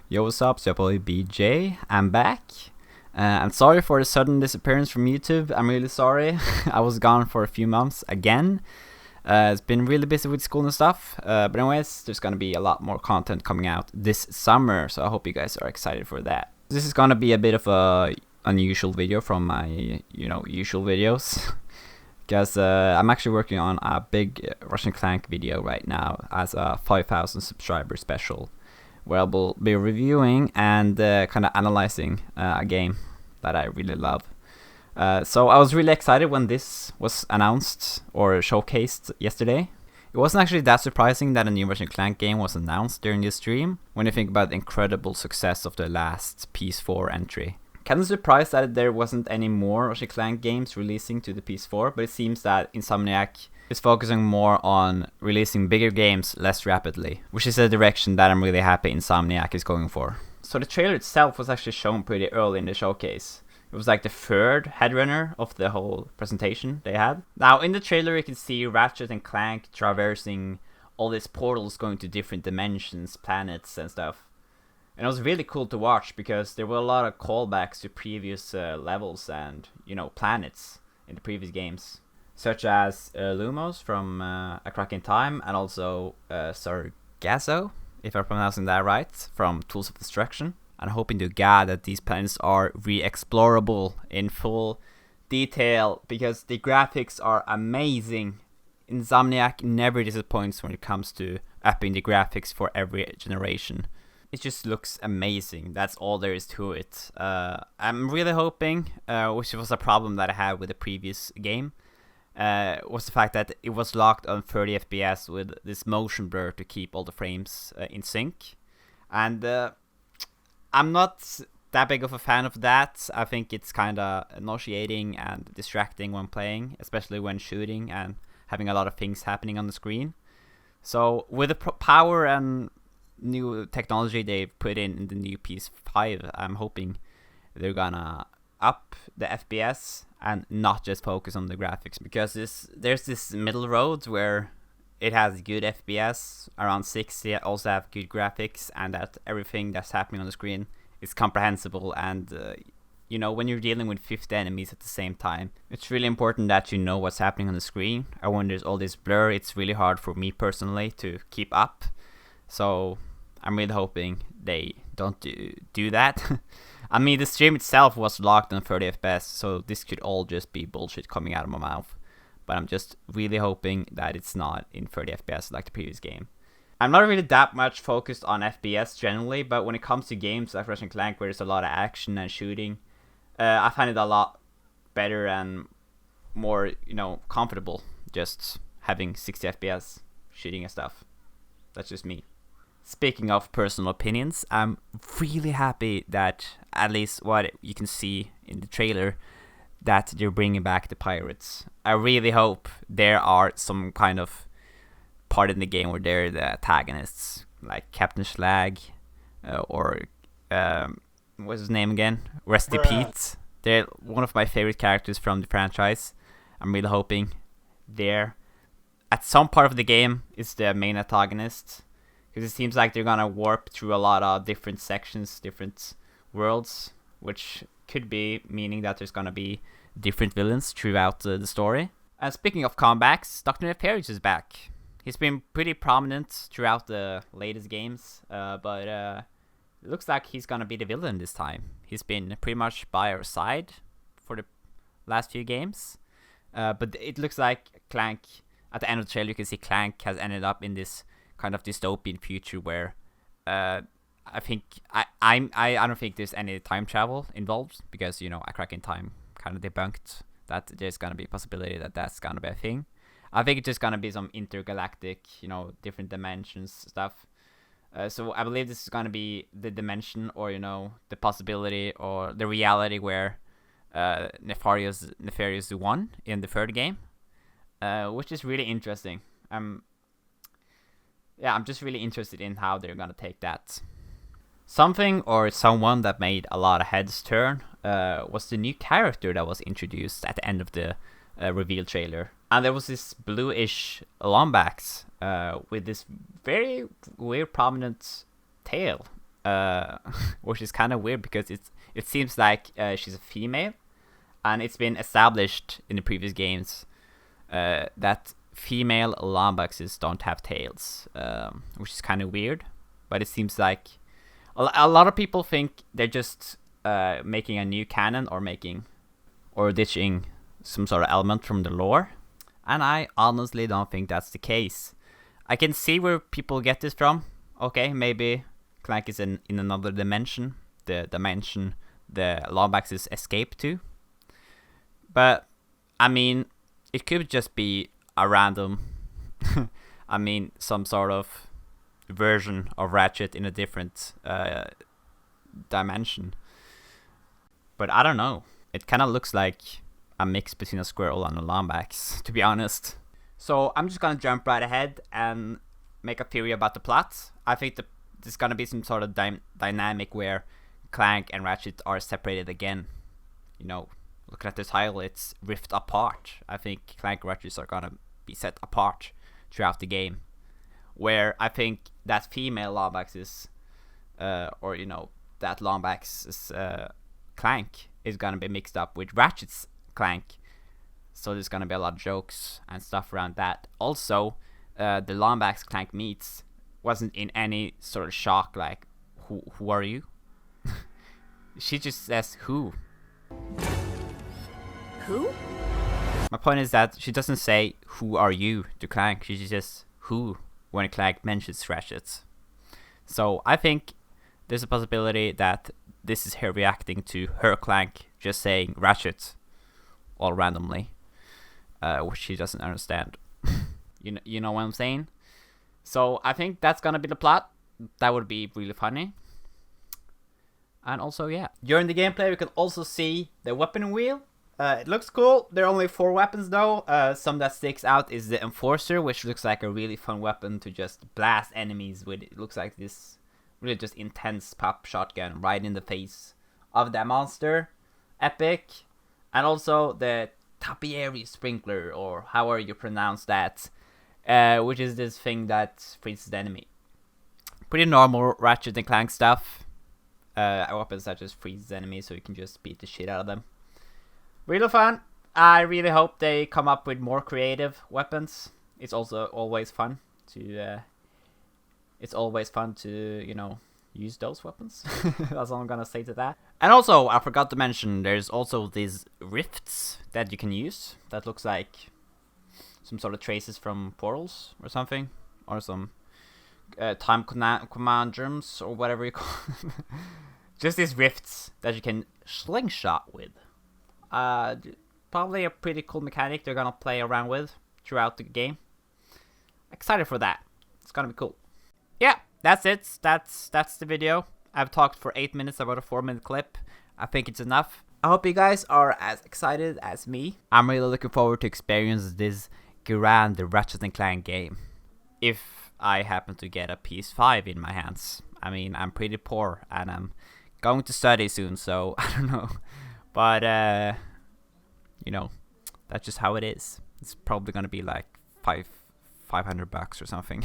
Yo, what's up? It's your boy BJ. I'm back. I'm sorry for the sudden disappearance from YouTube. I'm really sorry. I was gone for a few months again. It's been really busy with school and stuff. But anyways, there's gonna be a lot more content coming out this summer, so I hope you guys are excited for that. This is gonna be a bit of a unusual video from my, usual videos. Because I'm actually working on a big Ratchet Clank video right now as a 5,000 subscriber special, where I will be reviewing and kind of analyzing a game that I really love. So I was really excited when this was announced or showcased yesterday. It wasn't actually that surprising that a new Ratchet Clank game was announced during this stream, when you think about the incredible success of the last PS4 entry. Kind of surprised that there wasn't any more Ratchet Clank games releasing to the PS4, but it seems that Insomniac is focusing more on releasing bigger games less rapidly, which is a direction that I'm really happy Insomniac is going for. So the trailer itself was actually shown pretty early in the showcase. It was like the third headrunner of the whole presentation they had. Now in the trailer you can see Ratchet and Clank traversing all these portals going to different dimensions, planets and stuff. And it was really cool to watch because there were a lot of callbacks to previous levels and, planets in the previous games. Such as Lumos from A Crack in Time, and also Sargasso, if I'm pronouncing that right, from Tools of Destruction. I'm hoping to God that these planets are re-explorable in full detail, because the graphics are amazing. Insomniac never disappoints when it comes to upping the graphics for every generation. It just looks amazing. That's all there is to it. I'm really hoping, which was a problem that I had with the previous game, was the fact that it was locked on 30 FPS with this motion blur to keep all the frames in sync. And I'm not that big of a fan of that. I think it's kind of nauseating and distracting when playing, especially when shooting and having a lot of things happening on the screen. So with the power and new technology they've put in the new PS5, I'm hoping they're gonna up the FPS and not just focus on the graphics, because there's this middle road where it has good FPS around 60, also have good graphics, and that everything that's happening on the screen is comprehensible. And when you're dealing with 50 enemies at the same time, it's really important that you know what's happening on the screen. And when there's all this blur, it's really hard for me personally to keep up. So I'm really hoping they don't do that. I mean, the stream itself was locked on 30 FPS, so this could all just be bullshit coming out of my mouth. But I'm just really hoping that it's not in 30 FPS like the previous game. I'm not really that much focused on FPS generally, but when it comes to games like Ratchet Clank, where there's a lot of action and shooting, I find it a lot better and more, comfortable just having 60 FPS shooting and stuff. That's just me. Speaking of personal opinions, I'm really happy that, at least what you can see in the trailer, that they're bringing back the pirates. I really hope there are some kind of part in the game where they're the antagonists, like Captain Schlag, or what's his name again? Rusty Pete. They're one of my favorite characters from the franchise. I'm really hoping they're at some part of the game is the main antagonist, because it seems like they're gonna warp through a lot of different sections, different worlds, which could be meaning that there's gonna be different villains throughout the story. And speaking of comebacks, Dr. Nefarious is back. He's been pretty prominent throughout the latest games, but it looks like he's gonna be the villain this time. He's been pretty much by our side for the last few games, but it looks like Clank, at the end of the trailer you can see Clank has ended up in this kind of dystopian future where I don't think there's any time travel involved, because A Crack in Time kind of debunked that there's gonna be a possibility that that's gonna be a thing. I think it's just gonna be some intergalactic, different dimensions stuff. So I believe this is gonna be the dimension, or the possibility or the reality where Nefarious won in the third game, which is really interesting. I'm just really interested in how they're gonna take that. Something or someone that made a lot of heads turn was the new character that was introduced at the end of the reveal trailer. And there was this bluish Lombax with this very weird prominent tail. which is kind of weird because it seems like she's a female, and it's been established in the previous games that female Lombaxes don't have tails, which is kind of weird. But it seems like a lot of people think they're just making a new canon or ditching some sort of element from the lore, and I honestly don't think that's the case. I can see where people get this from. Okay, maybe Clank is in another dimension, the dimension the Lombaxes escape to. But, I mean, it could just be a random, some sort of version of Ratchet in a different dimension. But I don't know. It kind of looks like a mix between a squirrel and a Lombax, to be honest. So I'm just gonna jump right ahead and make a theory about the plot. I think there's gonna be some sort of dynamic where Clank and Ratchet are separated again. You know, looking at the title, it's Rift Apart. I think Clank and Ratchet are gonna be set apart throughout the game, where I think that female Lombax is, that Lombax is Clank is gonna be mixed up with Ratchet's Clank. So there's gonna be a lot of jokes and stuff around that. Also, the Lombax Clank meets wasn't in any sort of shock, like, who are you? She just says, who? Who? My point is that she doesn't say, who are you, to Clank. She just, who, when Clank mentions Ratchet. So I think there's a possibility that this is her reacting to her Clank just saying Ratchet all randomly, which she doesn't understand. You know what I'm saying? So I think that's gonna be the plot. That would be really funny. And also, yeah, during the gameplay we can also see the weapon wheel. It looks cool. There are only 4 weapons though. Some that sticks out is the Enforcer, which looks like a really fun weapon to just blast enemies with. It looks like this really just intense pop shotgun right in the face of that monster. Epic. And also the Tapieri Sprinkler, or however you pronounce that, which is this thing that freezes the enemy. Pretty normal Ratchet and Clank stuff. Weapons that just freeze the enemy so you can just beat the shit out of them. Really fun. I really hope they come up with more creative weapons. It's also always fun to use those weapons. That's all I'm gonna say to that. And also, I forgot to mention, there's also these rifts that you can use that looks like some sort of traces from portals or something, or some time conundrums or whatever you call them. Just these rifts that you can slingshot with. Probably a pretty cool mechanic they're gonna play around with throughout the game. Excited for that. It's gonna be cool. Yeah, that's it. That's the video. I've talked for 8 minutes about a 4-minute clip. I think it's enough. I hope you guys are as excited as me. I'm really looking forward to experience this grand Ratchet & Clank game. If I happen to get a PS5 in my hands. I mean, I'm pretty poor and I'm going to study soon, so I don't know. But, that's just how it is. It's probably gonna be like $500 or something.